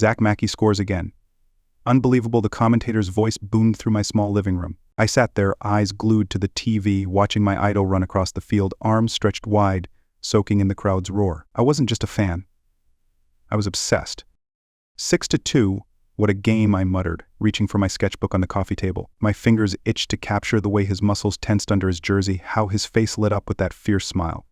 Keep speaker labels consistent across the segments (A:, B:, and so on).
A: Zach Mackey scores again. Unbelievable, the commentator's voice boomed through my small living room. I sat there, eyes glued to the TV, watching my idol run across the field, arms stretched wide, soaking in the crowd's roar. I wasn't just a fan. I was obsessed. 6-2, what a game, I muttered, reaching for my sketchbook on the coffee table. My fingers itched to capture the way his muscles tensed under his jersey, how his face lit up with that fierce smile.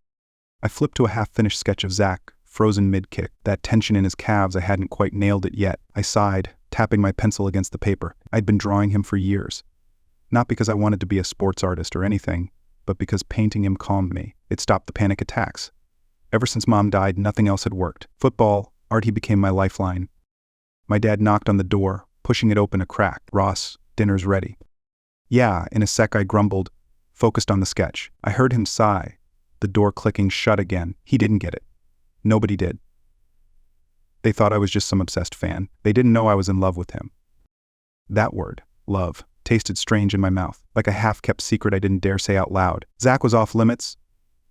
A: I flipped to a half-finished sketch of Zach, frozen mid-kick. That tension in his calves, I hadn't quite nailed it yet. I sighed, tapping my pencil against the paper. I'd been drawing him for years. Not because I wanted to be a sports artist or anything, but because painting him calmed me. It stopped the panic attacks. Ever since Mom died, nothing else had worked. Football, art, he became my lifeline. My dad knocked on the door, pushing it open a crack. "Ross, dinner's ready." "Yeah," in a sec I grumbled, focused on the sketch. I heard him sigh, the door clicking shut again. He didn't get it. Nobody did. They thought I was just some obsessed fan. They didn't know I was in love with him. That word, love, tasted strange in my mouth, like a half-kept secret I didn't dare say out loud. Zach was off limits.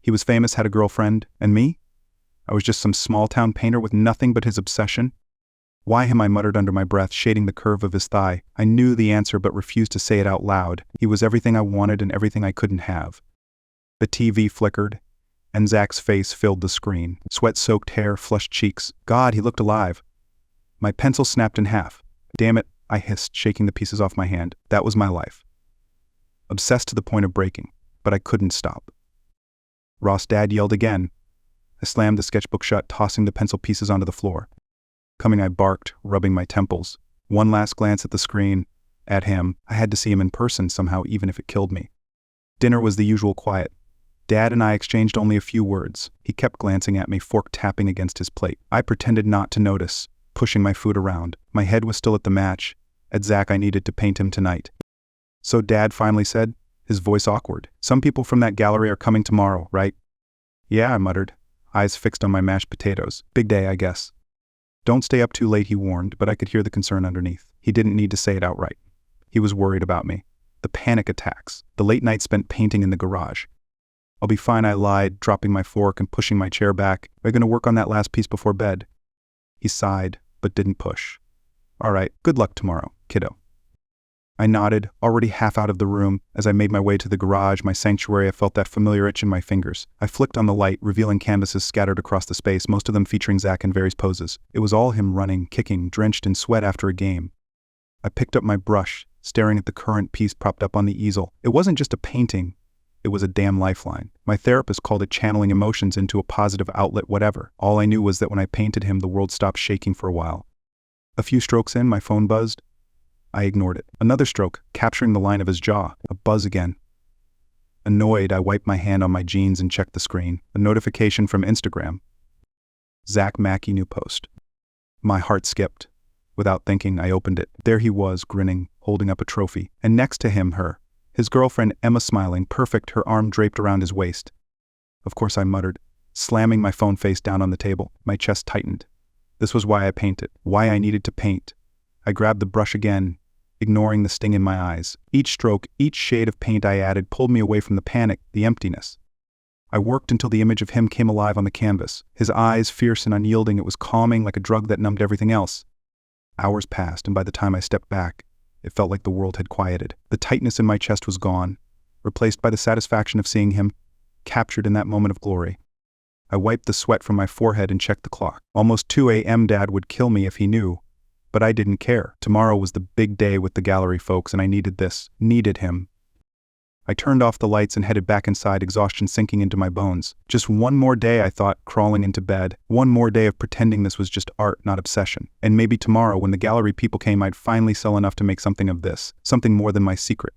A: He was famous, had a girlfriend, and me? I was just some small-town painter with nothing but his obsession. "Why him?" I muttered under my breath, shading the curve of his thigh. I knew the answer but refused to say it out loud. He was everything I wanted and everything I couldn't have. The TV flickered, and Zach's face filled the screen. Sweat-soaked hair, flushed cheeks. God, he looked alive. My pencil snapped in half. "Damn it," I hissed, shaking the pieces off my hand. That was my life. Obsessed to the point of breaking, but I couldn't stop. "Ross," Dad yelled again. I slammed the sketchbook shut, tossing the pencil pieces onto the floor. "Coming," I barked, rubbing my temples. One last glance at the screen, at him. I had to see him in person somehow, even if it killed me. Dinner was the usual quiet. Dad and I exchanged only a few words. He kept glancing at me, fork tapping against his plate. I pretended not to notice, pushing my food around. My head was still at the match. At Zach, I needed to paint him tonight. "So," Dad finally said, his voice awkward. "Some people from that gallery are coming tomorrow, right?" "Yeah," I muttered, eyes fixed on my mashed potatoes. "Big day, I guess." "Don't stay up too late," he warned, but I could hear the concern underneath. He didn't need to say it outright. He was worried about me. The panic attacks. The late night spent painting in the garage. "I'll be fine," I lied, dropping my fork and pushing my chair back. "We're going to work on that last piece before bed." He sighed, but didn't push. "All right, good luck tomorrow, kiddo." I nodded, already half out of the room. As I made my way to the garage, my sanctuary, I felt that familiar itch in my fingers. I flicked on the light, revealing canvases scattered across the space, most of them featuring Zach in various poses. It was all him running, kicking, drenched in sweat after a game. I picked up my brush, staring at the current piece propped up on the easel. It wasn't just a painting. It was a damn lifeline. My therapist called it channeling emotions into a positive outlet, whatever. All I knew was that when I painted him, the world stopped shaking for a while. A few strokes in, my phone buzzed. I ignored it. Another stroke, capturing the line of his jaw. A buzz again. Annoyed, I wiped my hand on my jeans and checked the screen. A notification from Instagram. Zach Mackey new post. My heart skipped. Without thinking, I opened it. There he was, grinning, holding up a trophy. And next to him, her. His girlfriend, Emma, smiling, perfect, her arm draped around his waist. "Of course," I muttered, slamming my phone face down on the table. My chest tightened. This was why I painted, why I needed to paint. I grabbed the brush again, ignoring the sting in my eyes. Each stroke, each shade of paint I added pulled me away from the panic, the emptiness. I worked until the image of him came alive on the canvas. His eyes, fierce and unyielding, it was calming like a drug that numbed everything else. Hours passed, and by the time I stepped back, it felt like the world had quieted. The tightness in my chest was gone, replaced by the satisfaction of seeing him, captured in that moment of glory. I wiped the sweat from my forehead and checked the clock. Almost 2 a.m. Dad would kill me if he knew, but I didn't care. Tomorrow was the big day with the gallery folks, and I needed this, needed him. I turned off the lights and headed back inside, exhaustion sinking into my bones. Just one more day, I thought, crawling into bed. One more day of pretending this was just art, not obsession. And maybe tomorrow, when the gallery people came, I'd finally sell enough to make something of this, something more than my secret.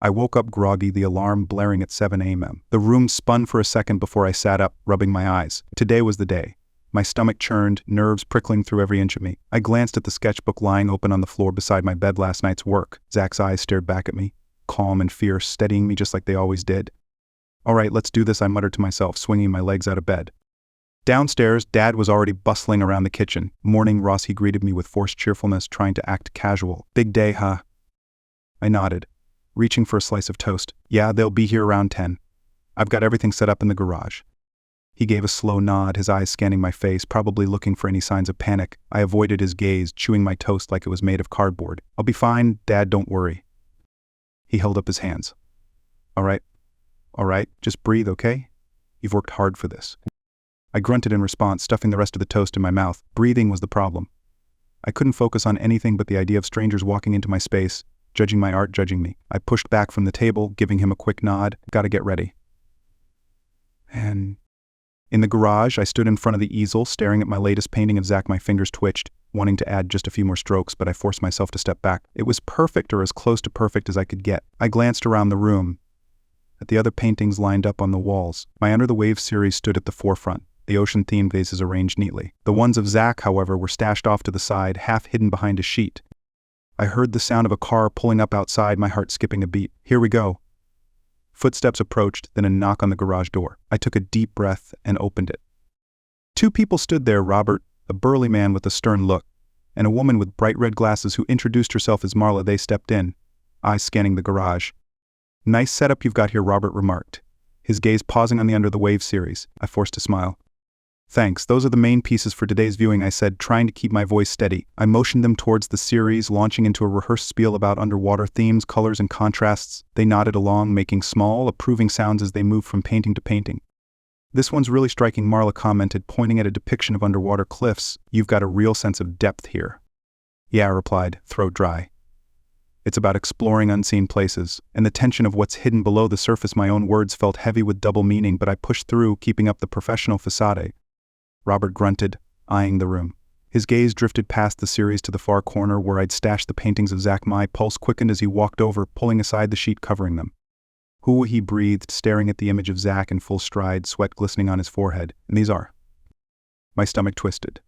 A: I woke up groggy, the alarm blaring at 7 a.m. The room spun for a second before I sat up, rubbing my eyes. Today was the day. My stomach churned, nerves prickling through every inch of me. I glanced at the sketchbook lying open on the floor beside my bed, last night's work. Zach's eyes stared back at me, calm and fierce, steadying me just like they always did. "All right, let's do this," I muttered to myself, swinging my legs out of bed. Downstairs, Dad was already bustling around the kitchen. "Morning, Ross," he greeted me with forced cheerfulness, trying to act casual. "Big day, huh?" I nodded, reaching for a slice of toast. "Yeah, they'll be here around 10. I've got everything set up in the garage." He gave a slow nod, his eyes scanning my face, probably looking for any signs of panic. I avoided his gaze, chewing my toast like it was made of cardboard. "I'll be fine, Dad, don't worry." He held up his hands. All right, just breathe, okay? You've worked hard for this." I grunted in response, stuffing the rest of the toast in my mouth. Breathing was the problem. I couldn't focus on anything but the idea of strangers walking into my space, judging my art, judging me. I pushed back from the table, giving him a quick nod. "Gotta get ready." And in the garage, I stood in front of the easel, staring at my latest painting of Zach. My fingers twitched, wanting to add just a few more strokes, but I forced myself to step back. It was perfect, or as close to perfect as I could get. I glanced around the room at the other paintings lined up on the walls. My Under the Waves series stood at the forefront, the ocean-themed vases arranged neatly. The ones of Zach, however, were stashed off to the side, half hidden behind a sheet. I heard the sound of a car pulling up outside, my heart skipping a beat. Here we go. Footsteps approached, then a knock on the garage door. I took a deep breath and opened it. Two people stood there, Robert, a burly man with a stern look, and a woman with bright red glasses who introduced herself as Marla. They stepped in, eyes scanning the garage. "Nice setup you've got here," Robert remarked, his gaze pausing on the Under the Waves series. I forced a smile. "Thanks, those are the main pieces for today's viewing," I said, trying to keep my voice steady. I motioned them towards the series, launching into a rehearsed spiel about underwater themes, colors, and contrasts. They nodded along, making small, approving sounds as they moved from painting to painting. "This one's really striking," Marla commented, pointing at a depiction of underwater cliffs. "You've got a real sense of depth here." "Yeah," I replied, throat dry. "It's about exploring unseen places, and the tension of what's hidden below the surface." My own words felt heavy with double meaning, but I pushed through, keeping up the professional facade. Robert grunted, eyeing the room. His gaze drifted past the series to the far corner where I'd stashed the paintings of Zach. My pulse quickened as he walked over, pulling aside the sheet covering them. "Who?" he breathed, staring at the image of Zach in full stride, sweat glistening on his forehead. "And these are?" My stomach twisted.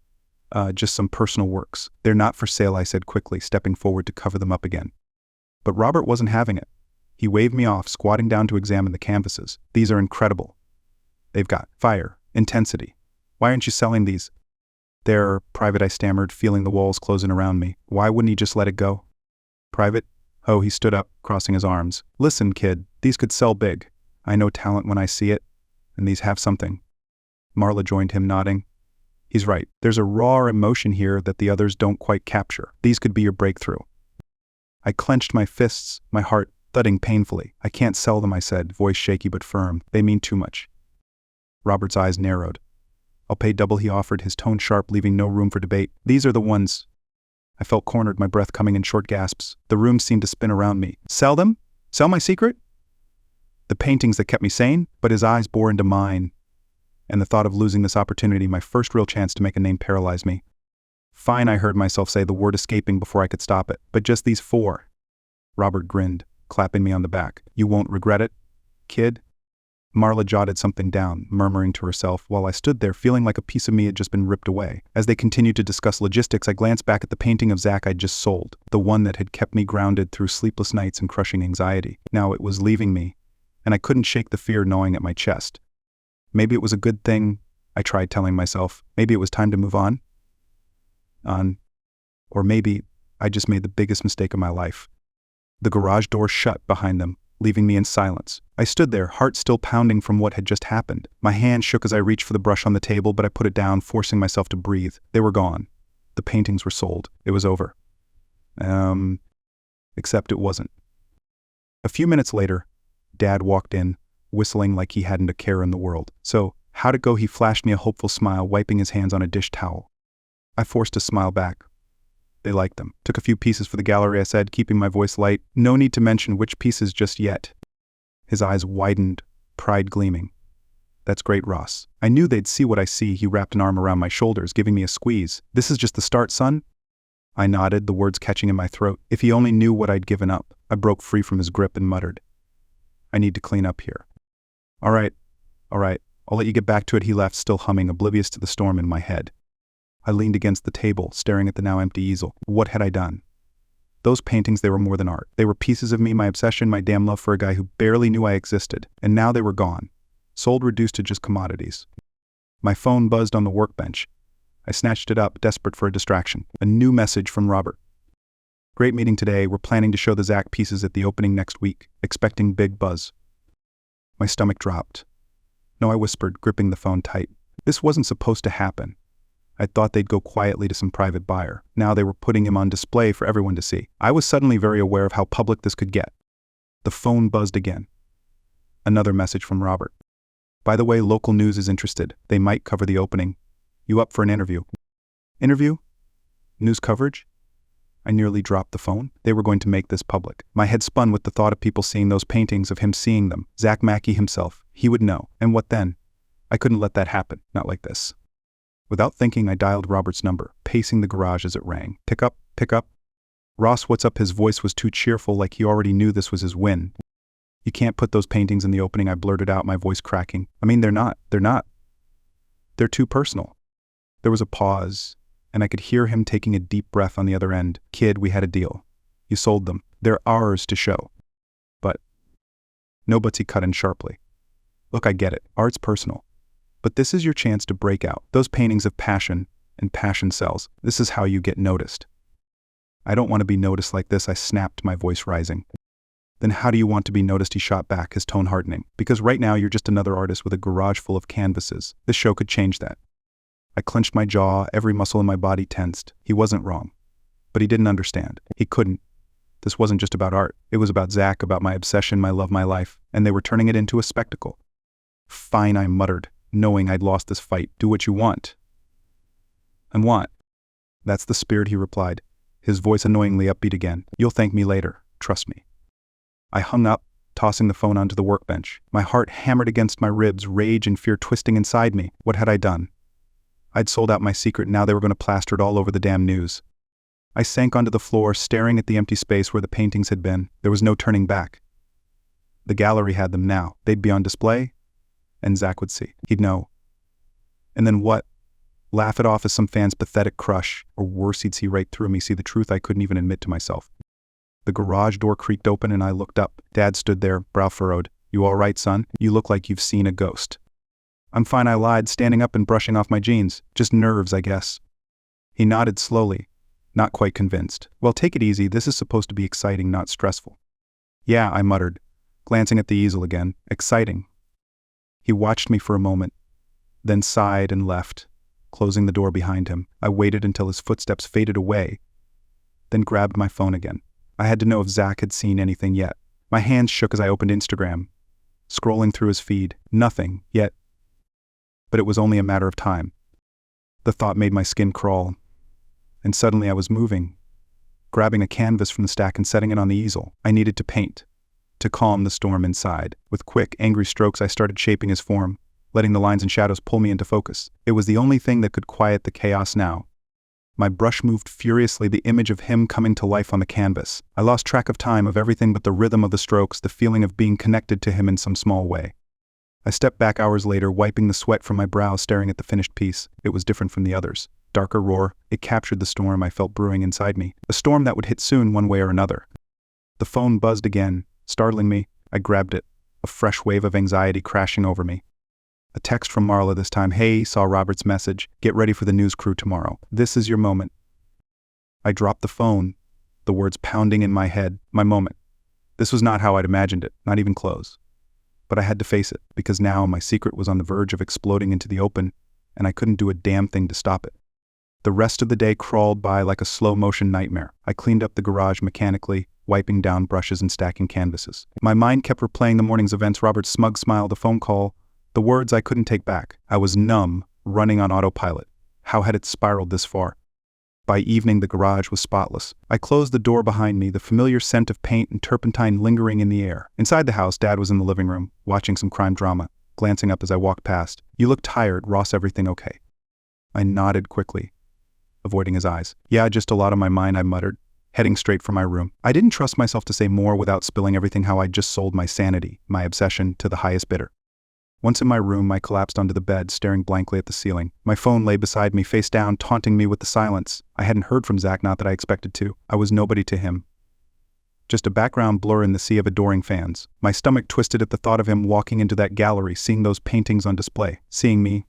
A: Just some personal works. They're not for sale," I said quickly, stepping forward to cover them up again. But Robert wasn't having it. He waved me off, squatting down to examine the canvases. "These are incredible. They've got fire, intensity. Why aren't you selling these?" "They're private," I stammered, feeling the walls closing around me. Why wouldn't he just let it go? "Private?" Oh, he stood up, crossing his arms. "Listen, kid, these could sell big. I know talent when I see it, and these have something." Marla joined him, nodding. "He's right. There's a raw emotion here that the others don't quite capture. These could be your breakthrough." I clenched my fists, my heart thudding painfully. "I can't sell them," I said, voice shaky but firm. "They mean too much." Robert's eyes narrowed. "I'll pay double," he offered, his tone sharp, leaving no room for debate. "These are the ones." I felt cornered, my breath coming in short gasps. The room seemed to spin around me. "Sell them? Sell my secret?" The paintings that kept me sane, but his eyes bore into mine, and the thought of losing this opportunity, my first real chance to make a name, paralyzed me. "Fine," I heard myself say, the word escaping before I could stop it. "But just these 4. Robert grinned, clapping me on the back. "You won't regret it, kid?" Marla jotted something down, murmuring to herself, while I stood there feeling like a piece of me had just been ripped away. As they continued to discuss logistics, I glanced back at the painting of Zach I'd just sold, the one that had kept me grounded through sleepless nights and crushing anxiety. Now it was leaving me, and I couldn't shake the fear gnawing at my chest. Maybe it was a good thing, I tried telling myself. Maybe it was time to move on. Or maybe I just made the biggest mistake of my life. The garage door shut behind them, leaving me in silence. I stood there, heart still pounding from what had just happened. My hand shook as I reached for the brush on the table, but I put it down, forcing myself to breathe. They were gone. The paintings were sold. It was over. Except it wasn't. A few minutes later, Dad walked in, whistling like he hadn't a care in the world. "So, how'd it go?" He flashed me a hopeful smile, wiping his hands on a dish towel. I forced a smile back. "They liked them. Took a few pieces for the gallery," I said, keeping my voice light. "No need to mention which pieces just yet." His eyes widened, pride gleaming. "That's great, Ross. I knew they'd see what I see." He wrapped an arm around my shoulders, giving me a squeeze. "This is just the start, son?" I nodded, the words catching in my throat. If he only knew what I'd given up. I broke free from his grip and muttered, "I need to clean up here." All right. I'll let you get back to it," he left, still humming, oblivious to the storm in my head. I leaned against the table, staring at the now empty easel. What had I done? Those paintings, they were more than art. They were pieces of me, my obsession, my damn love for a guy who barely knew I existed. And now they were gone. Sold, reduced to just commodities. My phone buzzed on the workbench. I snatched it up, desperate for a distraction. A new message from Robert. "Great meeting today. We're planning to show the Zach pieces at the opening next week. Expecting big buzz." My stomach dropped. No, I whispered, gripping the phone tight. This wasn't supposed to happen. I thought they'd go quietly to some private buyer. Now they were putting him on display for everyone to see. I was suddenly very aware of how public this could get. The phone buzzed again. Another message from Robert. By the way, local news is interested. They might cover the opening. You up for an interview? Interview? News coverage? I nearly dropped the phone. They were going to make this public. My head spun with the thought of people seeing those paintings, of him seeing them. Zach Mackey himself. He would know. And what then? I couldn't let that happen. Not like this. Without thinking, I dialed Robert's number, pacing the garage as it rang. Pick up, pick up. Ross, what's up? His voice was too cheerful, like he already knew this was his win. You can't put those paintings in the opening, I blurted out, my voice cracking. I mean, they're not. They're too personal. There was a pause, and I could hear him taking a deep breath on the other end. Kid, we had a deal. You sold them. They're ours to show. But. No buts, he cut in sharply. Look, I get it. Art's personal. But this is your chance to break out. Those paintings of passion, and passion sells. This is how you get noticed. I don't want to be noticed like this, I snapped, my voice rising. Then how do you want to be noticed, he shot back, his tone hardening. Because right now you're just another artist with a garage full of canvases. This show could change that. I clenched my jaw, every muscle in my body tensed. He wasn't wrong. But he didn't understand. He couldn't. This wasn't just about art. It was about Zach, about my obsession, my love, my life. And they were turning it into a spectacle. Fine, I muttered, knowing I'd lost this fight. Do what you want. And want. That's the spirit, he replied, his voice annoyingly upbeat again. You'll thank me later. Trust me. I hung up, tossing the phone onto the workbench. My heart hammered against my ribs, rage and fear twisting inside me. What had I done? I'd sold out my secret, and now they were going to plaster it all over the damn news. I sank onto the floor, staring at the empty space where the paintings had been. There was no turning back. The gallery had them now. They'd be on display, and Zach would see. He'd know. And then what? Laugh it off as some fan's pathetic crush, or worse, he'd see right through me, see the truth I couldn't even admit to myself. The garage door creaked open and I looked up. Dad stood there, brow furrowed. You all right, son? You look like you've seen a ghost. I'm fine, I lied, standing up and brushing off my jeans. Just nerves, I guess. He nodded slowly, not quite convinced. Well, take it easy. This is supposed to be exciting, not stressful. Yeah, I muttered, glancing at the easel again. Exciting. He watched me for a moment, then sighed and left, closing the door behind him. I waited until his footsteps faded away, then grabbed my phone again. I had to know if Zach had seen anything yet. My hands shook as I opened Instagram, scrolling through his feed. Nothing yet. But it was only a matter of time. The thought made my skin crawl. And suddenly I was moving, grabbing a canvas from the stack and setting it on the easel. I needed to paint, to calm the storm inside. With quick, angry strokes I started shaping his form, letting the lines and shadows pull me into focus. It was the only thing that could quiet the chaos now. My brush moved furiously, the image of him coming to life on the canvas. I lost track of time, of everything but the rhythm of the strokes, the feeling of being connected to him in some small way. I stepped back hours later, wiping the sweat from my brow, staring at the finished piece. It was different from the others. Darker roar, it captured the storm I felt brewing inside me. A storm that would hit soon, one way or another. The phone buzzed again, startling me. I grabbed it, a fresh wave of anxiety crashing over me. A text from Marla this time. Hey, saw Robert's message. Get ready for the news crew tomorrow. This is your moment. I dropped the phone, the words pounding in my head. My moment. This was not how I'd imagined it, not even close. But I had to face it, because now my secret was on the verge of exploding into the open, and I couldn't do a damn thing to stop it. The rest of the day crawled by like a slow-motion nightmare. I cleaned up the garage mechanically, wiping down brushes and stacking canvases. My mind kept replaying the morning's events, Robert's smug smile, the phone call, the words I couldn't take back. I was numb, running on autopilot. How had it spiraled this far? By evening, the garage was spotless. I closed the door behind me, the familiar scent of paint and turpentine lingering in the air. Inside the house, Dad was in the living room, watching some crime drama, glancing up as I walked past. You look tired, Ross, everything okay? I nodded quickly, avoiding his eyes. Yeah, just a lot on my mind, I muttered, heading straight for my room. I didn't trust myself to say more without spilling everything, how I'd just sold my sanity, my obsession, to the highest bidder. Once in my room, I collapsed onto the bed, staring blankly at the ceiling. My phone lay beside me, face down, taunting me with the silence. I hadn't heard from Zach, not that I expected to. I was nobody to him. Just a background blur in the sea of adoring fans. My stomach twisted at the thought of him walking into that gallery, seeing those paintings on display, seeing me.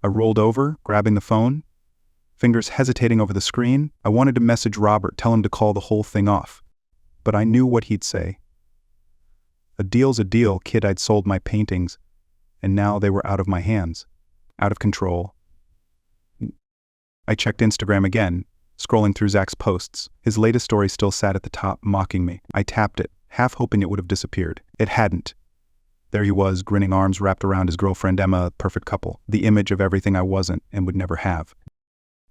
A: I rolled over, grabbing the phone, fingers hesitating over the screen. I wanted to message Robert, tell him to call the whole thing off. But I knew what he'd say. A deal's a deal, kid. I'd sold my paintings. and now they were out of my hands. Out of control. I checked Instagram again, scrolling through Zach's posts. His latest story still sat at the top, mocking me. I tapped it, half hoping it would have disappeared. It hadn't. There he was, grinning, arms wrapped around his girlfriend Emma, perfect couple. The image of everything I wasn't and would never have.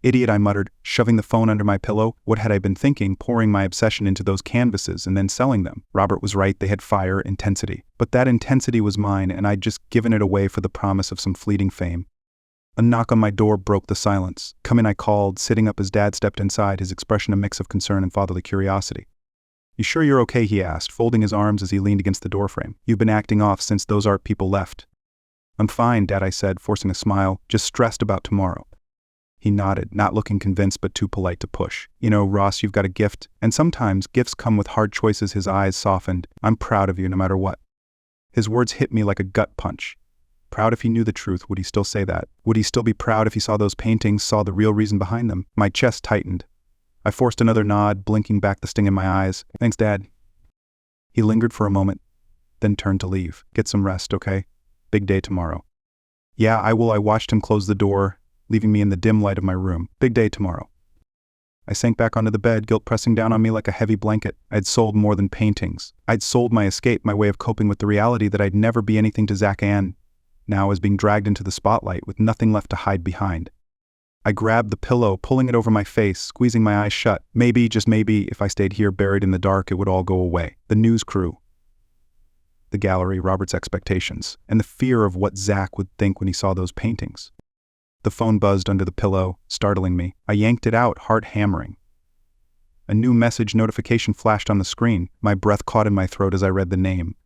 A: Idiot, I muttered, shoving the phone under my pillow. What had I been thinking, pouring my obsession into those canvases and then selling them? Robert was right, they had fire, intensity. But that intensity was mine, and I'd just given it away for the promise of some fleeting fame. A knock on my door broke the silence. Come in, I called, sitting up as Dad stepped inside, his expression a mix of concern and fatherly curiosity. You sure you're okay, he asked, folding his arms as he leaned against the doorframe. You've been acting off since those art people left. I'm fine, Dad, I said, forcing a smile, just stressed about tomorrow. He nodded, not looking convinced but too polite to push. You know, Ross, you've got a gift, and sometimes gifts come with hard choices. His eyes softened. I'm proud of you no matter what. His words hit me like a gut punch. Proud if he knew the truth, would he still say that? Would he still be proud if he saw those paintings, saw the real reason behind them? My chest tightened. I forced another nod, blinking back the sting in my eyes. Thanks, Dad. He lingered for a moment, then turned to leave. Get some rest, okay? Big day tomorrow. Yeah, I will. I watched him close the door, leaving me in the dim light of my room. Big day tomorrow. I sank back onto the bed, guilt pressing down on me like a heavy blanket. I'd sold more than paintings. I'd sold my escape, my way of coping with the reality that I'd never be anything to Zach Ann. Now I was being dragged into the spotlight with nothing left to hide behind. I grabbed the pillow, pulling it over my face, squeezing my eyes shut. Maybe, just maybe, if I stayed here buried in the dark, it would all go away. The news crew, the gallery, Robert's expectations, and the fear of what Zach would think when he saw those paintings. The phone buzzed under the pillow, startling me. I yanked it out, heart hammering. A new message notification flashed on the screen. My breath caught in my throat as I read the name.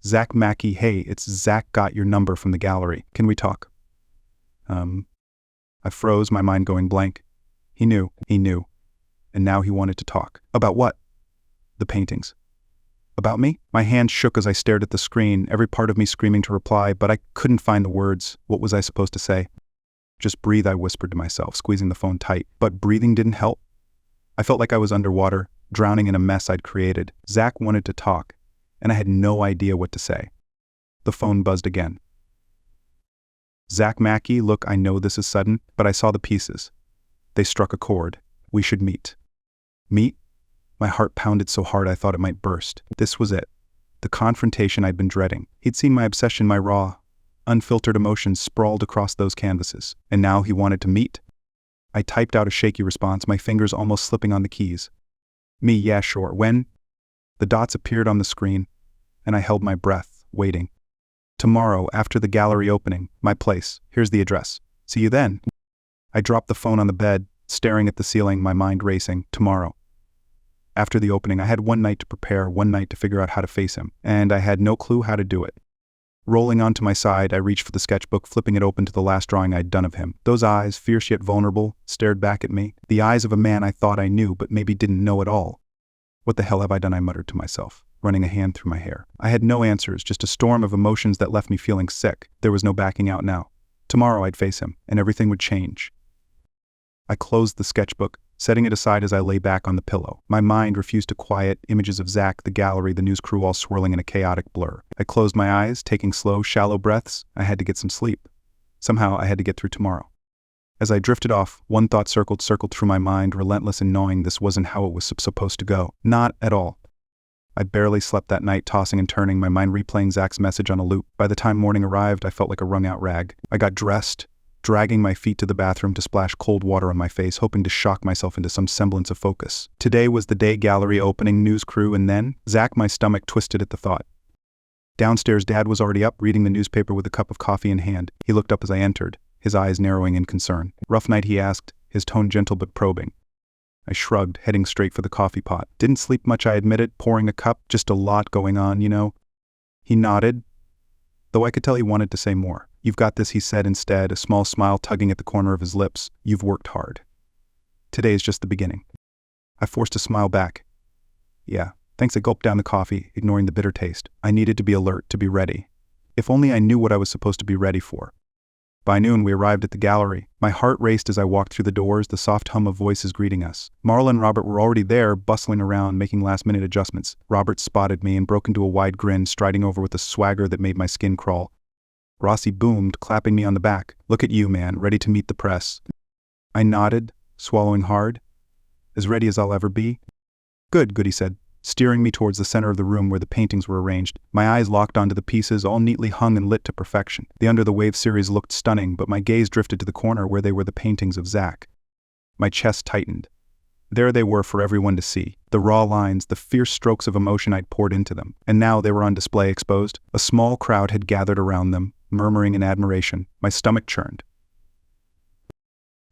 A: Zach Mackey. Hey, it's Zach. Got your number from the gallery. Can we talk? I froze, my mind going blank. He knew. And now he wanted to talk. About what? The paintings. About me? My hand shook as I stared at the screen, every part of me screaming to reply, but I couldn't find the words. What was I supposed to say? Just breathe, I whispered to myself, squeezing the phone tight. But breathing didn't help. I felt like I was underwater, drowning in a mess I'd created. Zach wanted to talk, and I had no idea what to say. The phone buzzed again. Zach Mackey, look, I know this is sudden, but I saw the pieces. They struck a chord. We should meet. Meet? My heart pounded so hard I thought it might burst. This was it. The confrontation I'd been dreading. He'd seen my obsession, my raw, unfiltered emotions sprawled across those canvases. And now he wanted to meet? I typed out a shaky response, my fingers almost slipping on the keys. Me, yeah, sure. When? The dots appeared on the screen, and I held my breath, waiting. Tomorrow, after the gallery opening, my place. Here's the address. See you then. I dropped the phone on the bed, staring at the ceiling, my mind racing. Tomorrow. After the opening, I had one night to prepare, one night to figure out how to face him, and I had no clue how to do it. Rolling onto my side, I reached for the sketchbook, flipping it open to the last drawing I'd done of him. Those eyes, fierce yet vulnerable, stared back at me. The eyes of a man I thought I knew, but maybe didn't know at all. What the hell have I done? I muttered to myself, running a hand through my hair. I had no answers, just a storm of emotions that left me feeling sick. There was no backing out now. Tomorrow I'd face him, and everything would change. I closed the sketchbook, setting it aside as I lay back on the pillow. My mind refused to quiet, images of Zach, the gallery, the news crew all swirling in a chaotic blur. I closed my eyes, taking slow, shallow breaths. I had to get some sleep. Somehow I had to get through tomorrow. As I drifted off, one thought circled through my mind, relentless and gnawing. This wasn't how it was supposed to go. Not at all. I barely slept that night, tossing and turning, my mind replaying Zach's message on a loop. By the time morning arrived, I felt like a wrung-out rag. I got dressed, dragging my feet to the bathroom to splash cold water on my face, hoping to shock myself into some semblance of focus. Today was the day, gallery opening, news crew, and then? Zach, my stomach twisted at the thought. Downstairs, Dad was already up, reading the newspaper with a cup of coffee in hand. He looked up as I entered, his eyes narrowing in concern. Rough night, he asked, his tone gentle but probing. I shrugged, heading straight for the coffee pot. Didn't sleep much, I admitted, pouring a cup. Just a lot going on, you know. He nodded, though I could tell he wanted to say more. You've got this, he said instead, a small smile tugging at the corner of his lips. You've worked hard. Today is just the beginning. I forced a smile back. Yeah, thanks. I gulped down the coffee, ignoring the bitter taste. I needed to be alert, to be ready. If only I knew what I was supposed to be ready for. By noon, we arrived at the gallery. My heart raced as I walked through the doors, the soft hum of voices greeting us. Marla and Robert were already there, bustling around, making last-minute adjustments. Robert spotted me and broke into a wide grin, striding over with a swagger that made my skin crawl. Rossi boomed, clapping me on the back. Look at you, man, ready to meet the press. I nodded, swallowing hard. As ready as I'll ever be. Good, he said, steering me towards the center of the room where the paintings were arranged. My eyes locked onto the pieces, all neatly hung and lit to perfection. The Under the Wave series looked stunning, but my gaze drifted to the corner where they were the paintings of Zach. My chest tightened. There they were for everyone to see. The raw lines, the fierce strokes of emotion I'd poured into them. And now they were on display exposed. A small crowd had gathered around them, murmuring in admiration. My stomach churned.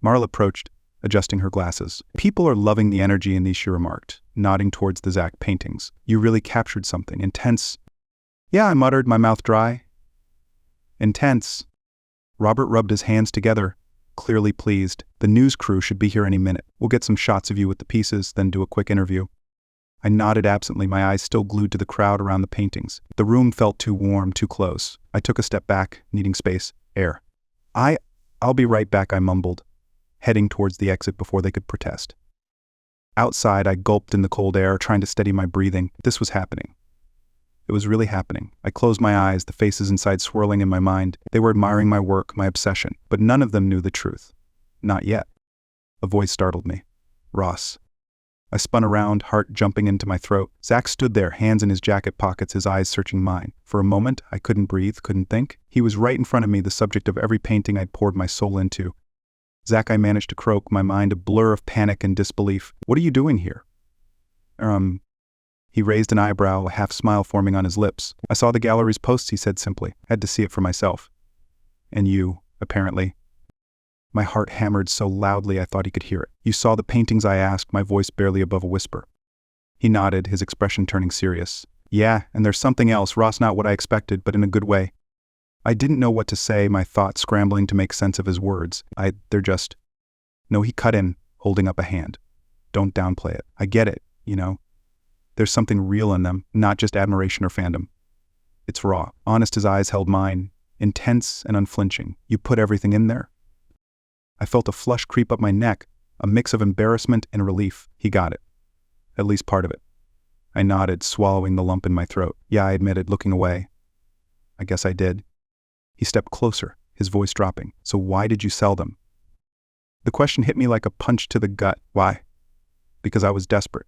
A: Marla approached, adjusting her glasses. People are loving the energy in these, she remarked, nodding towards the Zach paintings. You really captured something intense. Yeah, I muttered, my mouth dry. Intense. Robert rubbed his hands together, clearly pleased. The news crew should be here any minute. We'll get some shots of you with the pieces, then do a quick interview. I nodded absently, my eyes still glued to the crowd around the paintings. The room felt too warm, too close. I took a step back, needing space, air. I'll be right back, I mumbled, heading towards the exit before they could protest. Outside, I gulped in the cold air, trying to steady my breathing. This was happening. It was really happening. I closed my eyes, the faces inside swirling in my mind. They were admiring my work, my obsession, but none of them knew the truth. Not yet. A voice startled me. Ross. I spun around, heart jumping into my throat. Zach stood there, hands in his jacket pockets, his eyes searching mine. For a moment, I couldn't breathe, couldn't think. He was right in front of me, the subject of every painting I'd poured my soul into. Zach, I managed to croak, my mind a blur of panic and disbelief. What are you doing here? He raised an eyebrow, a half smile forming on his lips. I saw the gallery's posts, he said simply. Had to see it for myself. And you, apparently. My heart hammered so loudly I thought he could hear it. You saw the paintings, I asked, my voice barely above a whisper. He nodded, his expression turning serious. Yeah, and there's something else, Ross, not what I expected, but in a good way. I didn't know what to say, my thoughts scrambling to make sense of his words. No, he cut in, holding up a hand. Don't downplay it. I get it, you know. There's something real in them, not just admiration or fandom. It's raw, honest. His eyes held mine, intense and unflinching. You put everything in there? I felt a flush creep up my neck, a mix of embarrassment and relief. He got it. At least part of it. I nodded, swallowing the lump in my throat. Yeah, I admitted, looking away. I guess I did. He stepped closer, his voice dropping. So why did you sell them? The question hit me like a punch to the gut. Why? Because I was desperate.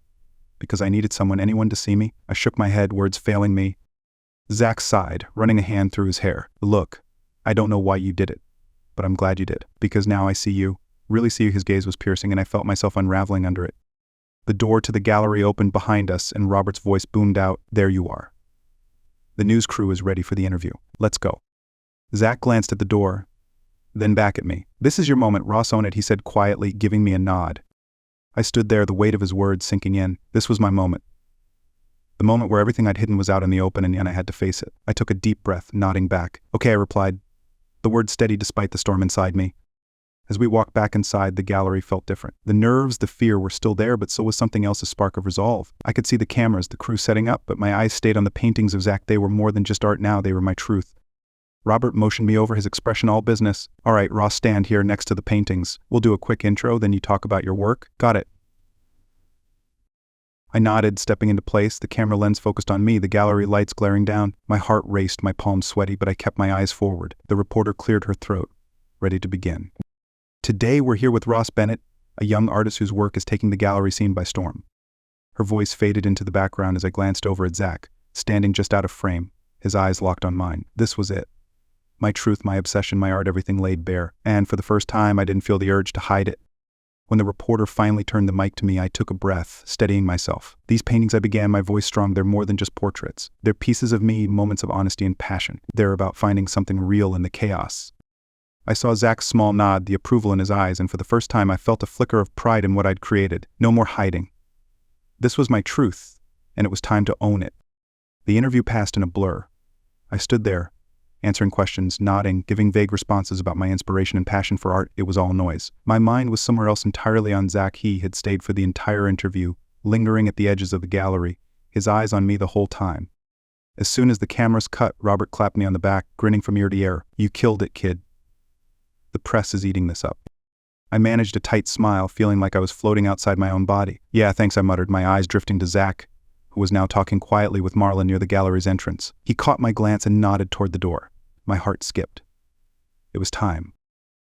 A: Because I needed anyone to see me. I shook my head, words failing me. Zach sighed, running a hand through his hair. Look, I don't know why you did it, but I'm glad you did. Because now I see you, really see you. His gaze was piercing, and I felt myself unraveling under it. The door to the gallery opened behind us, and Robert's voice boomed out, there you are. The news crew is ready for the interview. Let's go. Zach glanced at the door, then back at me. This is your moment, Ross, own it, he said quietly, giving me a nod. I stood there, the weight of his words sinking in. This was my moment. The moment where everything I'd hidden was out in the open, and I had to face it. I took a deep breath, nodding back. Okay, I replied. The words steadied despite the storm inside me. As we walked back inside, the gallery felt different. The nerves, the fear were still there, but so was something else, a spark of resolve. I could see the cameras, the crew setting up, but my eyes stayed on the paintings of Zach. They were more than just art now, they were my truth. Robert motioned me over, his expression all business. All right, Ross, stand here next to the paintings. We'll do a quick intro, then you talk about your work. Got it. I nodded, stepping into place, the camera lens focused on me, the gallery lights glaring down. My heart raced, my palms sweaty, but I kept my eyes forward. The reporter cleared her throat, ready to begin. Today we're here with Ross Bennett, a young artist whose work is taking the gallery scene by storm. Her voice faded into the background as I glanced over at Zach, standing just out of frame, his eyes locked on mine. This was it. My truth, my obsession, my art, everything laid bare. And for the first time, I didn't feel the urge to hide it. When the reporter finally turned the mic to me, I took a breath, steadying myself. These paintings, I began, my voice strong, they're more than just portraits. They're pieces of me, moments of honesty and passion. They're about finding something real in the chaos. I saw Zach's small nod, the approval in his eyes, and for the first time I felt a flicker of pride in what I'd created. No more hiding. This was my truth, and it was time to own it. The interview passed in a blur. I stood there, answering questions, nodding, giving vague responses about my inspiration and passion for art. It was all noise. My mind was somewhere else entirely, on Zach. He had stayed for the entire interview, lingering at the edges of the gallery, his eyes on me the whole time. As soon as the cameras cut, Robert clapped me on the back, grinning from ear to ear. You killed it, kid. The press is eating this up. I managed a tight smile, feeling like I was floating outside my own body. Yeah, thanks, I muttered, my eyes drifting to Zach, who was now talking quietly with Marla near the gallery's entrance. He caught my glance and nodded toward the door. My heart skipped. It was time.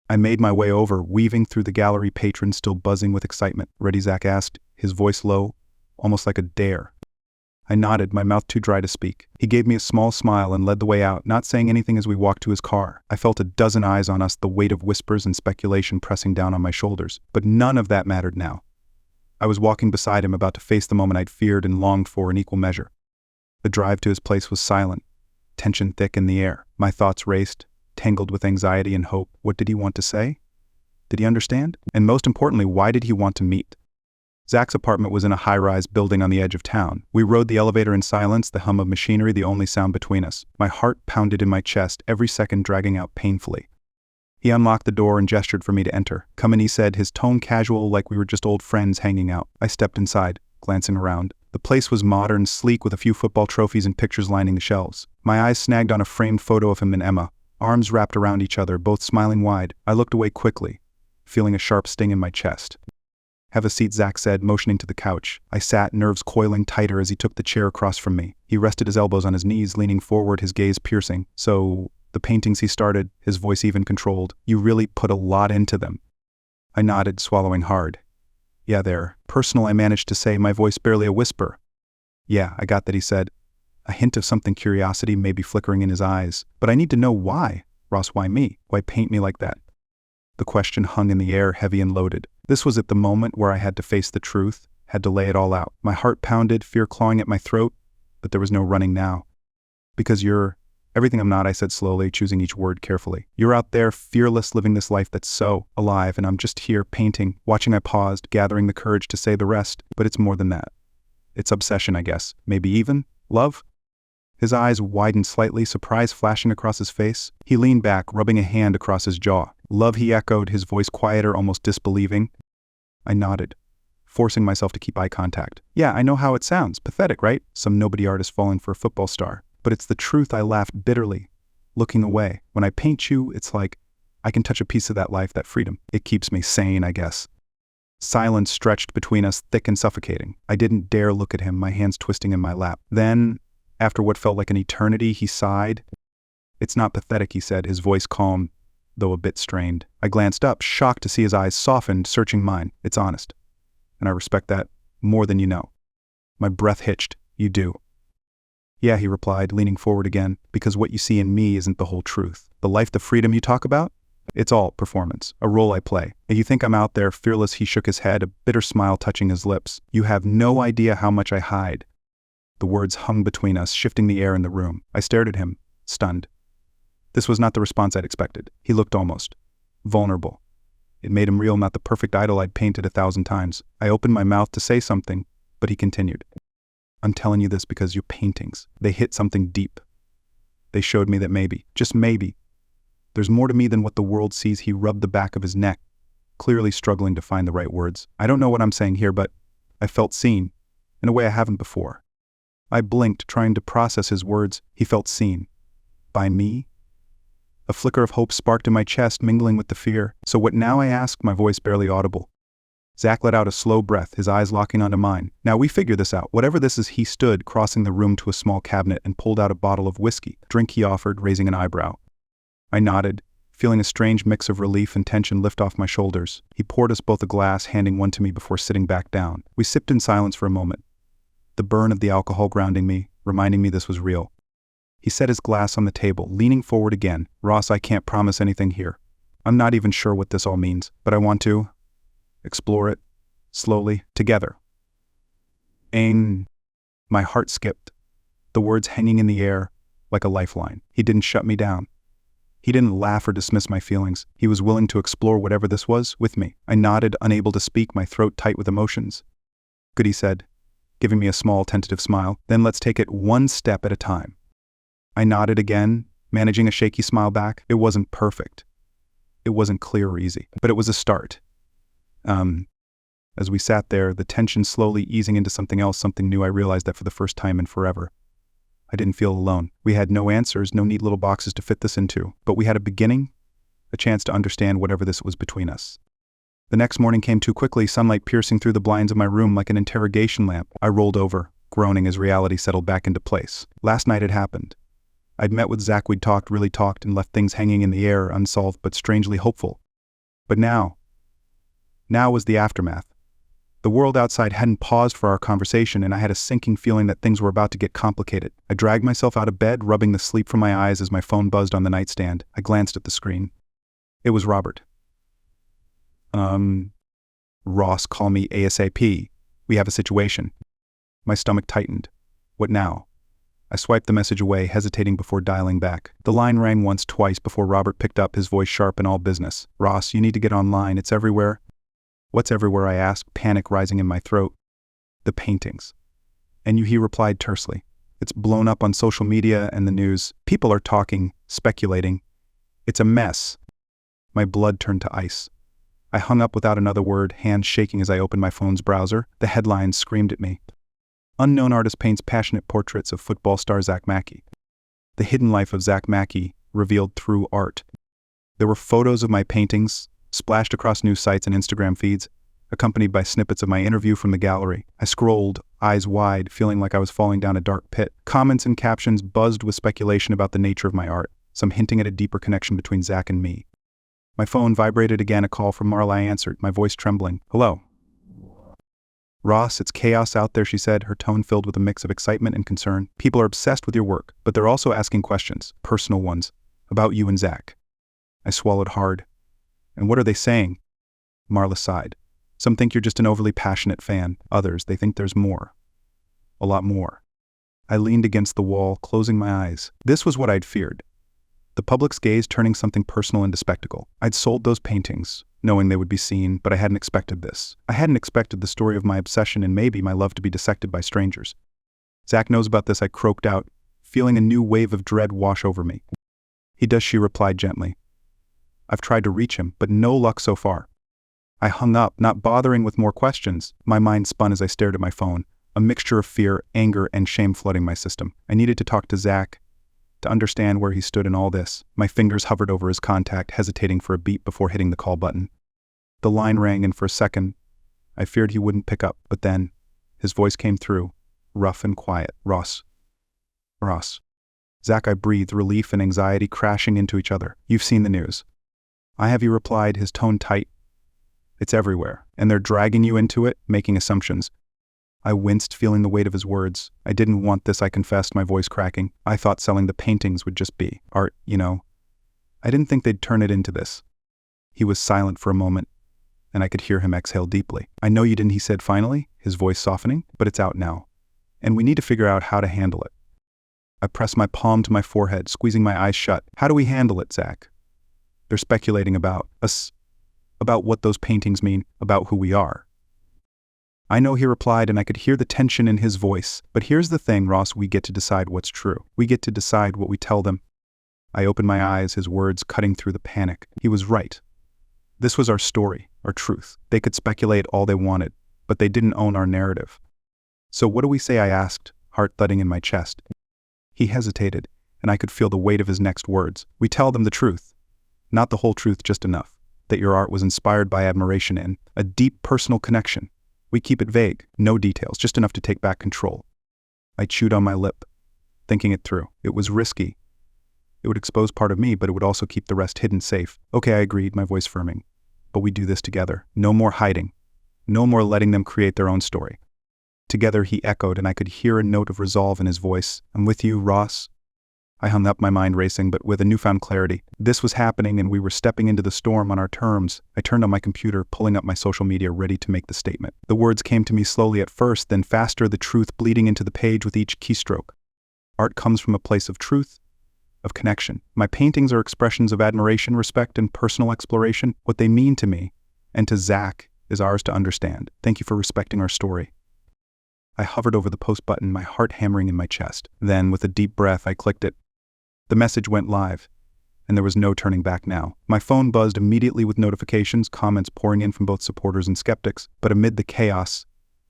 A: I made my way over, weaving through the gallery, patrons still buzzing with excitement. "Ready?" Zach asked, his voice low, almost like a dare. I nodded, my mouth too dry to speak. He gave me a small smile and led the way out, not saying anything as we walked to his car. I felt a dozen eyes on us, the weight of whispers and speculation pressing down on my shoulders. But none of that mattered now. I was walking beside him, about to face the moment I'd feared and longed for in equal measure. The drive to his place was silent, tension thick in the air. My thoughts raced, tangled with anxiety and hope. What did he want to say? Did he understand? And most importantly, why did he want to meet? Zach's apartment was in a high-rise building on the edge of town. We rode the elevator in silence, the hum of machinery the only sound between us. My heart pounded in my chest, every second dragging out painfully. He unlocked the door and gestured for me to enter. "Come in," he said, his tone casual, like we were just old friends hanging out. I stepped inside, glancing around. The place was modern, sleek, with a few football trophies and pictures lining the shelves. My eyes snagged on a framed photo of him and Emma, arms wrapped around each other, both smiling wide. I looked away quickly, feeling a sharp sting in my chest. "Have a seat," Zach said, motioning to the couch. I sat, nerves coiling tighter as he took the chair across from me. He rested his elbows on his knees, leaning forward, his gaze piercing. "So, the paintings," he started, his voice even controlled. "You really put a lot into them." I nodded, swallowing hard. "Yeah, they're personal," I managed to say, my voice barely a whisper. "Yeah, I got that," he said, a hint of something curiosity maybe flickering in his eyes. "But I need to know why. Ross, why me? Why paint me like that?" The question hung in the air, heavy and loaded. This was at the moment where I had to face the truth, had to lay it all out. My heart pounded, fear clawing at my throat, but there was no running now. "Because you're everything I'm not," I said slowly, choosing each word carefully. "You're out there, fearless, living this life that's so alive, and I'm just here, painting, watching." I paused, gathering the courage to say the rest. "But it's more than that. It's obsession, I guess. Maybe even love?" His eyes widened slightly, surprise flashing across his face. He leaned back, rubbing a hand across his jaw. "Love," he echoed, his voice quieter, almost disbelieving. I nodded, forcing myself to keep eye contact. "Yeah, I know how it sounds. Pathetic, right? Some nobody artist falling for a football star. But it's the truth." I laughed bitterly, looking away. "When I paint you, it's like I can touch a piece of that life, that freedom. It keeps me sane, I guess." Silence stretched between us, thick and suffocating. I didn't dare look at him, my hands twisting in my lap. Then, after what felt like an eternity, he sighed. "It's not pathetic," he said, his voice calm, though a bit strained. I glanced up, shocked to see his eyes softened, searching mine. "It's honest. And I respect that more than you know." My breath hitched. "You do?" "Yeah," he replied, leaning forward again, "because what you see in me isn't the whole truth. The life, the freedom you talk about? It's all performance, a role I play. If you think I'm out there, fearless," he shook his head, a bitter smile touching his lips. "You have no idea how much I hide." The words hung between us, shifting the air in the room. I stared at him, stunned. This was not the response I'd expected. He looked almost vulnerable. It made him real, not the perfect idol I'd painted 1,000 times. I opened my mouth to say something, but he continued. "I'm telling you this because your paintings, they hit something deep. They showed me that maybe, just maybe, there's more to me than what the world sees." He rubbed the back of his neck, clearly struggling to find the right words. "I don't know what I'm saying here, but I felt seen, in a way I haven't before." I blinked, trying to process his words. He felt seen. By me? A flicker of hope sparked in my chest, mingling with the fear. "So what now?" I asked, my voice barely audible. Zach let out a slow breath, his eyes locking onto mine. "Now we figure this out. Whatever this is." He stood, crossing the room to a small cabinet, and pulled out a bottle of whiskey. "Drink," he offered, raising an eyebrow. I nodded, feeling a strange mix of relief and tension lift off my shoulders. He poured us both a glass, handing one to me before sitting back down. We sipped in silence for a moment, the burn of the alcohol grounding me, reminding me this was real. He set his glass on the table, leaning forward again. "Ross, I can't promise anything here. I'm not even sure what this all means, but I want to explore it, slowly, together." My heart skipped, the words hanging in the air like a lifeline. He didn't shut me down. He didn't laugh or dismiss my feelings. He was willing to explore whatever this was with me. I nodded, unable to speak, my throat tight with emotions. "Good," he said, giving me a small, tentative smile. "Then let's take it one step at a time." I nodded again, managing a shaky smile back. It wasn't perfect. It wasn't clear or easy, but it was a start. As we sat there, the tension slowly easing into something else, something new, I realized that for the first time in forever, I didn't feel alone. We had no answers, no neat little boxes to fit this into, but we had a beginning, a chance to understand whatever this was between us. The next morning came too quickly, sunlight piercing through the blinds of my room like an interrogation lamp. I rolled over, groaning as reality settled back into place. Last night it happened. I'd met with Zach, we'd talked, really talked, and left things hanging in the air, unsolved but strangely hopeful. But now was the aftermath. The world outside hadn't paused for our conversation, and I had a sinking feeling that things were about to get complicated. I dragged myself out of bed, rubbing the sleep from my eyes as my phone buzzed on the nightstand. I glanced at the screen. It was Robert. Ross, call me ASAP. We have a situation. My stomach tightened. What now? I swiped the message away, hesitating before dialing back. The line rang once, twice before Robert picked up, his voice sharp and all business. Ross, you need to get online. It's everywhere. What's everywhere? I asked, panic rising in my throat. The paintings. And he replied tersely. It's blown up on social media and the news. People are talking, speculating. It's a mess. My blood turned to ice. I hung up without another word, hands shaking as I opened my phone's browser. The headlines screamed at me. Unknown artist paints passionate portraits of football star Zach Mackey. The hidden life of Zach Mackey revealed through art. There were photos of my paintings, splashed across news sites and Instagram feeds, accompanied by snippets of my interview from the gallery. I scrolled, eyes wide, feeling like I was falling down a dark pit. Comments and captions buzzed with speculation about the nature of my art, some hinting at a deeper connection between Zach and me. My phone vibrated again, a call from Marla. I answered, my voice trembling. Hello. Ross, it's chaos out there, she said, her tone filled with a mix of excitement and concern. People are obsessed with your work, but they're also asking questions, personal ones, about you and Zach. I swallowed hard. And what are they saying? Marla sighed. Some think you're just an overly passionate fan. Others, they think there's more. A lot more. I leaned against the wall, closing my eyes. This was what I'd feared. The public's gaze turning something personal into spectacle. I'd sold those paintings, knowing they would be seen, but I hadn't expected this. I hadn't expected the story of my obsession and maybe my love to be dissected by strangers. Zach knows about this, I croaked out, feeling a new wave of dread wash over me. He does, she replied gently. I've tried to reach him, but no luck so far. I hung up, not bothering with more questions. My mind spun as I stared at my phone, a mixture of fear, anger, and shame flooding my system. I needed to talk to Zach, to understand where he stood in all this. My fingers hovered over his contact, hesitating for a beat before hitting the call button. The line rang, and for a second, I feared he wouldn't pick up, but then his voice came through, rough and quiet. Ross. Zach, I breathed, relief and anxiety crashing into each other. You've seen the news. I have, he replied, his tone tight. It's everywhere, and they're dragging you into it, making assumptions. I winced, feeling the weight of his words. I didn't want this, I confessed, my voice cracking. I thought selling the paintings would just be art, you know. I didn't think they'd turn it into this. He was silent for a moment, and I could hear him exhale deeply. I know you didn't, he said finally, his voice softening, but it's out now, and we need to figure out how to handle it. I pressed my palm to my forehead, squeezing my eyes shut. How do we handle it, Zach? They're speculating about us, about what those paintings mean, about who we are. I know, he replied, and I could hear the tension in his voice. But here's the thing, Ross, we get to decide what's true. We get to decide what we tell them. I opened my eyes, his words cutting through the panic. He was right. This was our story, our truth. They could speculate all they wanted, but they didn't own our narrative. So what do we say, I asked, heart thudding in my chest. He hesitated, and I could feel the weight of his next words. We tell them the truth. Not the whole truth, just enough. That your art was inspired by admiration and a deep personal connection. We keep it vague, no details, just enough to take back control. I chewed on my lip, thinking it through. It was risky. It would expose part of me, but it would also keep the rest hidden safe. Okay, I agreed, my voice firming. But we do this together. No more hiding. No more letting them create their own story. Together, he echoed, and I could hear a note of resolve in his voice. I'm with you, Ross. I hung up, my mind racing, but with a newfound clarity. This was happening, and we were stepping into the storm on our terms. I turned on my computer, pulling up my social media, ready to make the statement. The words came to me slowly at first, then faster, the truth bleeding into the page with each keystroke. Art comes from a place of truth, of connection. My paintings are expressions of admiration, respect, and personal exploration. What they mean to me, and to Zach, is ours to understand. Thank you for respecting our story. I hovered over the post button, my heart hammering in my chest. Then, with a deep breath, I clicked it. The message went live, and there was no turning back now. My phone buzzed immediately with notifications, comments pouring in from both supporters and skeptics, but amid the chaos,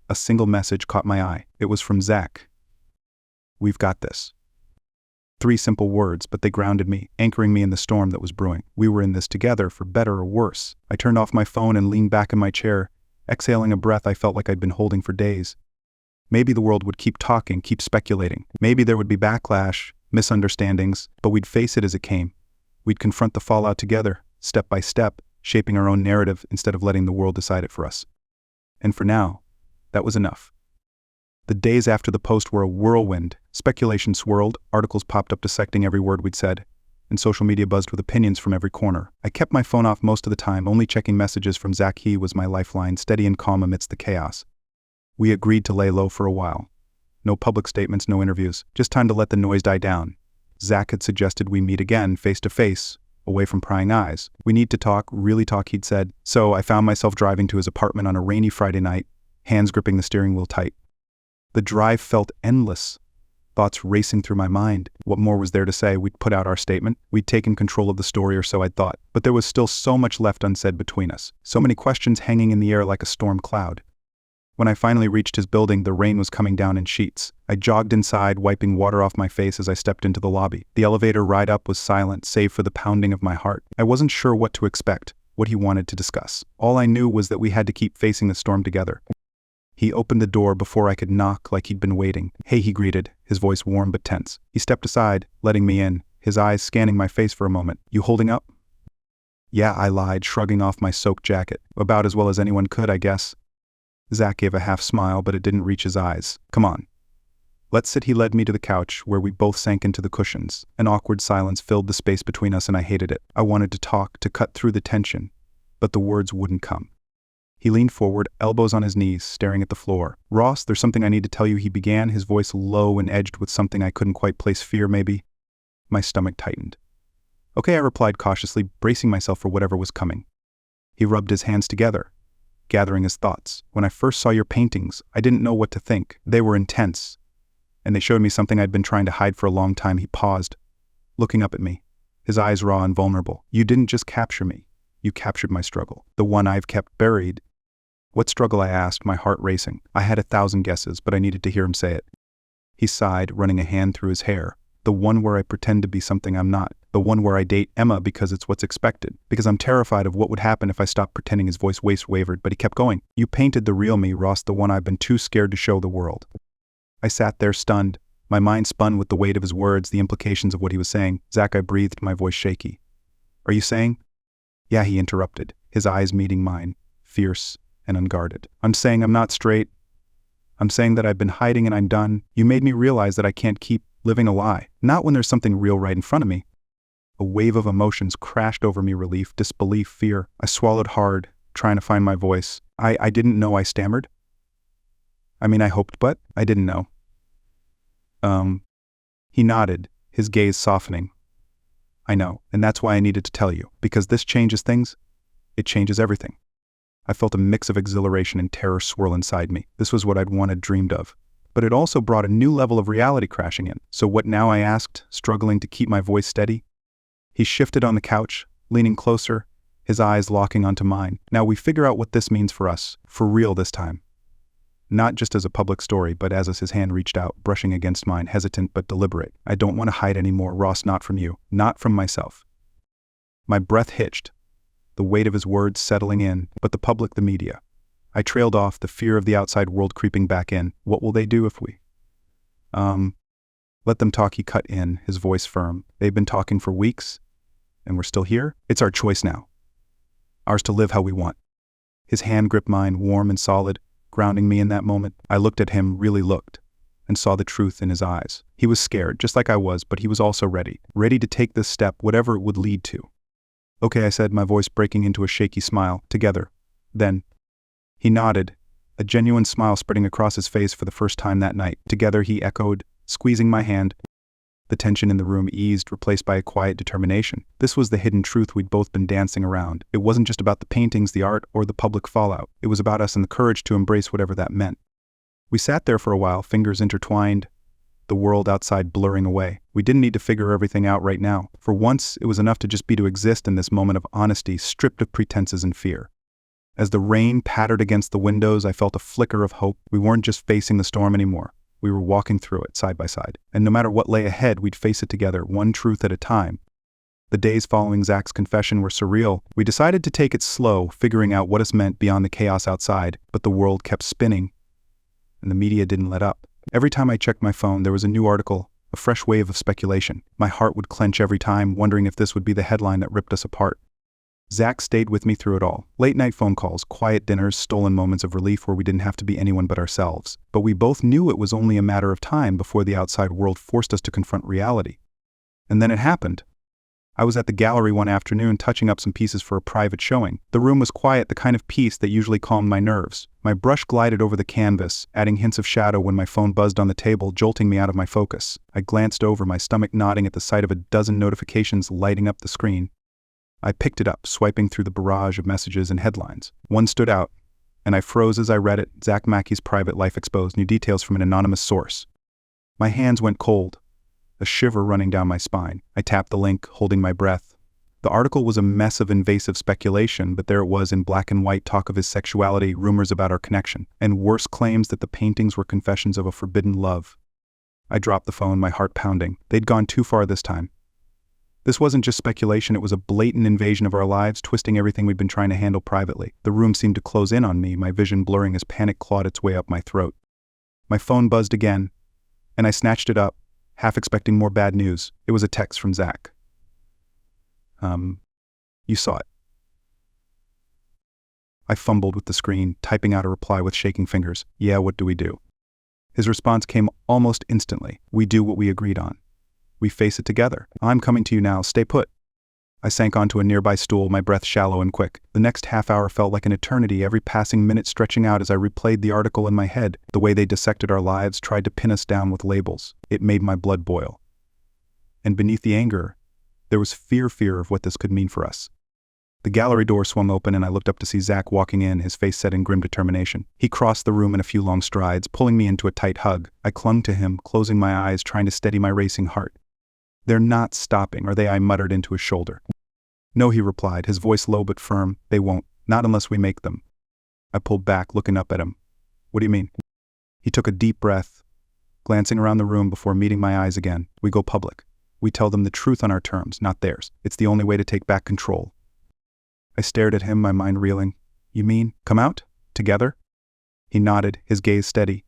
A: a single message caught my eye. It was from Zach. We've got this. 3 simple words, but they grounded me, anchoring me in the storm that was brewing. We were in this together, for better or worse. I turned off my phone and leaned back in my chair, exhaling a breath I felt like I'd been holding for days. Maybe the world would keep talking, keep speculating. Maybe there would be backlash, misunderstandings, but we'd face it as it came. We'd confront the fallout together, step by step, shaping our own narrative instead of letting the world decide it for us. And for now, that was enough. The days after the post were a whirlwind. Speculation swirled, articles popped up dissecting every word we'd said, and social media buzzed with opinions from every corner. I kept my phone off most of the time, only checking messages from Zach. He was my lifeline, steady and calm amidst the chaos. We agreed to lay low for a while. No public statements, no interviews, just time to let the noise die down. Zach had suggested we meet again, face to face, away from prying eyes. We need to talk, really talk, he'd said. So I found myself driving to his apartment on a rainy Friday night, hands gripping the steering wheel tight. The drive felt endless, thoughts racing through my mind. What more was there to say? We'd put out our statement. We'd taken control of the story, or so I'd thought. But there was still so much left unsaid between us. So many questions hanging in the air like a storm cloud. When I finally reached his building, the rain was coming down in sheets. I jogged inside, wiping water off my face as I stepped into the lobby. The elevator ride up was silent, save for the pounding of my heart. I wasn't sure what to expect, what he wanted to discuss. All I knew was that we had to keep facing the storm together. He opened the door before I could knock, like he'd been waiting. "Hey," he greeted, his voice warm but tense. He stepped aside, letting me in, his eyes scanning my face for a moment. "You holding up?" "Yeah," I lied, shrugging off my soaked jacket. "About as well as anyone could, I guess." Zach gave a half smile, but it didn't reach his eyes. "Come on. Let's sit." He led me to the couch, where we both sank into the cushions. An awkward silence filled the space between us, and I hated it. I wanted to talk, to cut through the tension, but the words wouldn't come. He leaned forward, elbows on his knees, staring at the floor. "Ross, there's something I need to tell you," he began, his voice low and edged with something I couldn't quite place. Fear, maybe? My stomach tightened. "Okay," I replied cautiously, bracing myself for whatever was coming. He rubbed his hands together, gathering his thoughts. "When I first saw your paintings, I didn't know what to think. They were intense, and they showed me something I'd been trying to hide for a long time." He paused, looking up at me, his eyes raw and vulnerable. "You didn't just capture me. You captured my struggle, the one I've kept buried." "What struggle?" I asked, my heart racing. I had 1,000 guesses, but I needed to hear him say it. He sighed, running a hand through his hair. "The one where I pretend to be something I'm not. The one where I date Emma because it's what's expected. Because I'm terrified of what would happen if I stopped pretending." His voice wavered, but he kept going. "You painted the real me, Ross, the one I've been too scared to show the world." I sat there stunned. My mind spun with the weight of his words, the implications of what he was saying. "Zach," I breathed, my voice shaky. "Are you saying?" "Yeah," he interrupted, his eyes meeting mine, fierce and unguarded. "I'm saying I'm not straight. I'm saying that I've been hiding and I'm done. You made me realize that I can't keep living a lie. Not when there's something real right in front of me." A wave of emotions crashed over me: relief, disbelief, fear. I swallowed hard, trying to find my voice. I didn't know," I stammered. "I mean, I hoped, but I didn't know." He nodded, his gaze softening. "I know, and that's why I needed to tell you. Because this changes things. It changes everything." I felt a mix of exhilaration and terror swirl inside me. This was what I'd wanted, dreamed of. But it also brought a new level of reality crashing in. "So what now?" I asked, struggling to keep my voice steady. He shifted on the couch, leaning closer, his eyes locking onto mine. "Now we figure out what this means for us, for real this time. Not just as a public story, but as his hand reached out, brushing against mine, hesitant but deliberate. "I don't want to hide anymore, Ross, not from you, not from myself." My breath hitched, the weight of his words settling in. "But the public, the media." I trailed off, the fear of the outside world creeping back in. "What will they do if we?" "Let them talk," he cut in, his voice firm. "They've been talking for weeks, and we're still here. It's our choice now. Ours to live how we want." His hand gripped mine, warm and solid, grounding me in that moment. I looked at him, really looked, and saw the truth in his eyes. He was scared, just like I was, but he was also ready to take this step, whatever it would lead to. "Okay," I said, my voice breaking into a shaky smile. "Together, then." He nodded, a genuine smile spreading across his face for the first time that night. "Together," he echoed, squeezing my hand. The tension in the room eased, replaced by a quiet determination. This was the hidden truth we'd both been dancing around. It wasn't just about the paintings, the art, or the public fallout. It was about us and the courage to embrace whatever that meant. We sat there for a while, fingers intertwined, the world outside blurring away. We didn't need to figure everything out right now. For once, it was enough to just be to exist in this moment of honesty, stripped of pretenses and fear. As the rain pattered against the windows, I felt a flicker of hope. We weren't just facing the storm anymore. We were walking through it, side by side. And no matter what lay ahead, we'd face it together, one truth at a time. The days following Zach's confession were surreal. We decided to take it slow, figuring out what it meant beyond the chaos outside, but the world kept spinning, and the media didn't let up. Every time I checked my phone, there was a new article, a fresh wave of speculation. My heart would clench every time, wondering if this would be the headline that ripped us apart. Zach stayed with me through it all. Late-night phone calls, quiet dinners, stolen moments of relief where we didn't have to be anyone but ourselves. But we both knew it was only a matter of time before the outside world forced us to confront reality. And then it happened. I was at the gallery one afternoon touching up some pieces for a private showing. The room was quiet, the kind of peace that usually calmed my nerves. My brush glided over the canvas, adding hints of shadow when my phone buzzed on the table, jolting me out of my focus. I glanced over, my stomach nodding at the sight of a dozen notifications lighting up the screen. I picked it up, swiping through the barrage of messages and headlines. One stood out, and I froze as I read it. Zach Mackey's private life exposed, new details from an anonymous source. My hands went cold, a shiver running down my spine. I tapped the link, holding my breath. The article was a mess of invasive speculation, but there it was in black and white: talk of his sexuality, rumors about our connection, and worse, claims that the paintings were confessions of a forbidden love. I dropped the phone, my heart pounding. They'd gone too far this time. This wasn't just speculation, it was a blatant invasion of our lives, twisting everything we'd been trying to handle privately. The room seemed to close in on me, my vision blurring as panic clawed its way up my throat. My phone buzzed again, and I snatched it up, half expecting more bad news. It was a text from Zach. You saw it. I fumbled with the screen, typing out a reply with shaking fingers. Yeah, what do we do? His response came almost instantly. We do what we agreed on. We face it together. I'm coming to you now, stay put. I sank onto a nearby stool, my breath shallow and quick. The next half hour felt like an eternity, every passing minute stretching out as I replayed the article in my head. The way they dissected our lives, tried to pin us down with labels. It made my blood boil. And beneath the anger, there was fear of what this could mean for us. The gallery door swung open and I looked up to see Zach walking in, his face set in grim determination. He crossed the room in a few long strides, pulling me into a tight hug. I clung to him, closing my eyes, trying to steady my racing heart. They're not stopping, are they? I muttered into his shoulder. No, he replied, his voice low but firm. They won't, not unless we make them. I pulled back, looking up at him. What do you mean? He took a deep breath, glancing around the room before meeting my eyes again. We go public. We tell them the truth on our terms, not theirs. It's the only way to take back control. I stared at him, my mind reeling. You mean, come out? Together? He nodded, his gaze steady,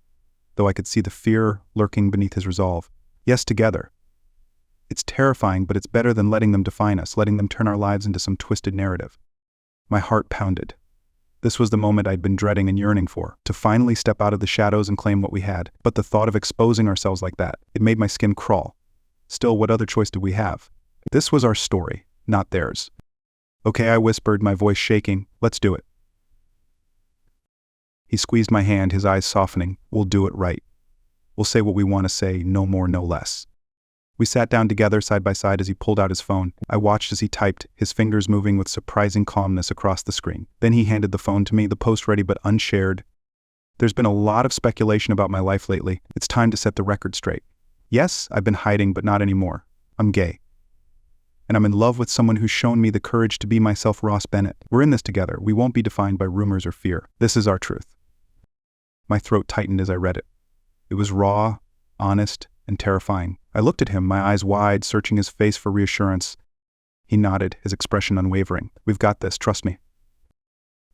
A: though I could see the fear lurking beneath his resolve. Yes, together. It's terrifying, but it's better than letting them define us, letting them turn our lives into some twisted narrative. My heart pounded. This was the moment I'd been dreading and yearning for, to finally step out of the shadows and claim what we had. But the thought of exposing ourselves like that, it made my skin crawl. Still, what other choice did we have? This was our story, not theirs. Okay, I whispered, my voice shaking. Let's do it. He squeezed my hand, his eyes softening. We'll do it right. We'll say what we want to say, no more, no less. We sat down together side by side as he pulled out his phone. I watched as he typed, his fingers moving with surprising calmness across the screen. Then he handed the phone to me, the post ready but unshared. There's been a lot of speculation about my life lately. It's time to set the record straight. Yes, I've been hiding, but not anymore. I'm gay. And I'm in love with someone who's shown me the courage to be myself, Ross Bennett. We're in this together. We won't be defined by rumors or fear. This is our truth. My throat tightened as I read it. It was raw, honest, and terrifying. I looked at him, my eyes wide, searching his face for reassurance. He nodded, his expression unwavering. We've got this, trust me.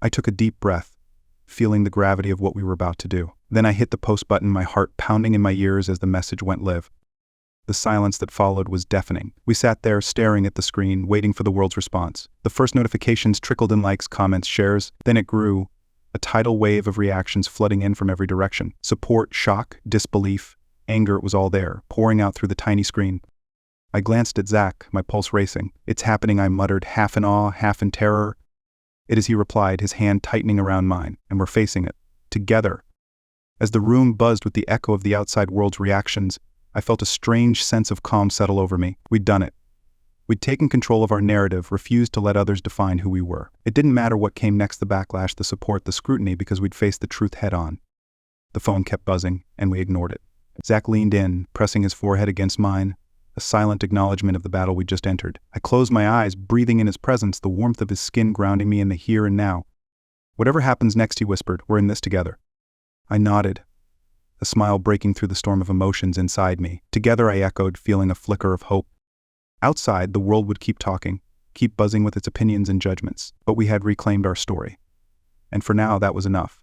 A: I took a deep breath, feeling the gravity of what we were about to do. Then I hit the post button, my heart pounding in my ears as the message went live. The silence that followed was deafening. We sat there, staring at the screen, waiting for the world's response. The first notifications trickled in, likes, comments, shares. Then it grew, a tidal wave of reactions flooding in from every direction. Support, shock, disbelief, anger, it was all there, pouring out through the tiny screen. I glanced at Zach, my pulse racing. It's happening, I muttered, half in awe, half in terror. It is, he replied, his hand tightening around mine, and we're facing it. Together. As the room buzzed with the echo of the outside world's reactions, I felt a strange sense of calm settle over me. We'd done it. We'd taken control of our narrative, refused to let others define who we were. It didn't matter what came next, the backlash, the support, the scrutiny, because we'd faced the truth head on. The phone kept buzzing, and we ignored it. Zach leaned in, pressing his forehead against mine, a silent acknowledgement of the battle we'd just entered. I closed my eyes, breathing in his presence, the warmth of his skin grounding me in the here and now. Whatever happens next, he whispered, we're in this together. I nodded, a smile breaking through the storm of emotions inside me. Together, I echoed, feeling a flicker of hope. Outside, the world would keep talking, keep buzzing with its opinions and judgments, but we had reclaimed our story. And for now, that was enough.